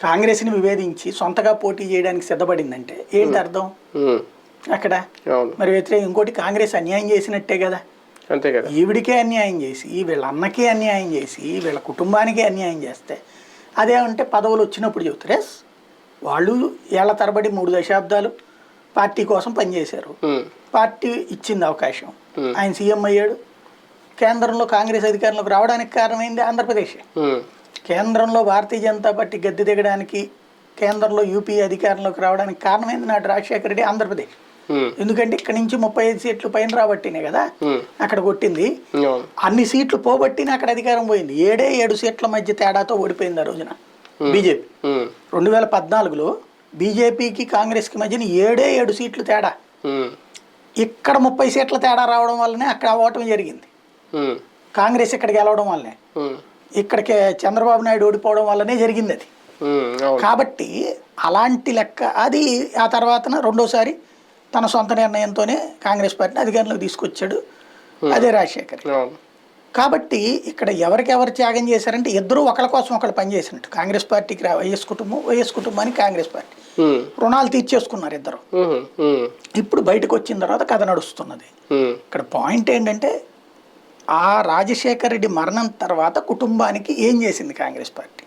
కాంగ్రెస్ని విభేదించి సొంతగా పోటీ చేయడానికి సిద్ధపడిందంటే ఏంటి అర్థం అక్కడ? మరి వ్యతిరేకం ఇంకోటి కాంగ్రెస్ అన్యాయం చేసినట్టే కదా. అంతే కదా. ఈవిడికే అన్యాయం చేసి, వీళ్ళ అన్నకే అన్యాయం చేసి, వీళ్ళ కుటుంబానికే అన్యాయం చేస్తే అదేమంటే పదవులు వచ్చినప్పుడు చెబుతారు. ఎస్, వాళ్ళు ఏళ్ల తరబడి 3 దశాబ్దాలు పార్టీ కోసం పనిచేశారు. పార్టీ ఇచ్చింది అవకాశం, ఆయన సీఎం అయ్యాడు. కేంద్రంలో కాంగ్రెస్ అధికారంలోకి రావడానికి కారణమైంది ఆంధ్రప్రదేశ్. కేంద్రంలో భారతీయ జనతా పార్టీ గద్దె దిగడానికి, కేంద్రంలో యూపీ అధికారంలోకి రావడానికి కారణమైంది నాడు రాజశేఖర రెడ్డి ఆంధ్రప్రదేశ్. ఎందుకంటే ఇక్కడ నుంచి 35 సీట్లు పైన రాబట్టినే కదా అక్కడ కొట్టింది. అన్ని సీట్లు పోబట్టిన అక్కడ అధికారం పోయింది. 7 సీట్ల మధ్య తేడాతో ఓడిపోయింది ఆ రోజున బీజేపీ. 2014లో బీజేపీకి కాంగ్రెస్కి మధ్యన 7 సీట్లు తేడా. ఇక్కడ 30 సీట్ల తేడా రావడం వల్లనే అక్కడ ఓటమి జరిగింది. కాంగ్రెస్ ఇక్కడ గెలవడం వల్లనే, ఇక్కడికి చంద్రబాబు నాయుడు ఓడిపోవడం వల్లనే జరిగింది అది. కాబట్టి అలాంటి లెక్క అది. ఆ తర్వాతన రెండోసారి తన సొంత నిర్ణయంతోనే కాంగ్రెస్ పార్టీని అధికారంలోకి తీసుకొచ్చాడు, అదే రాజశేఖర్. కాబట్టి ఇక్కడ ఎవరికెవరు త్యాగం చేశారంటే ఇద్దరు ఒకరి కోసం ఒకరు పనిచేసినట్టు. కాంగ్రెస్ పార్టీకి వైఎస్ కుటుంబానికి కాంగ్రెస్ పార్టీ రుణాలు తీర్చేసుకున్నారు ఇద్దరు. ఇప్పుడు బయటకు వచ్చిన తర్వాత కథ నడుస్తున్నది. ఇక్కడ పాయింట్ ఏంటంటే ఆ రాజశేఖర రెడ్డి మరణం తర్వాత కుటుంబానికి ఏం చేసింది కాంగ్రెస్ పార్టీ?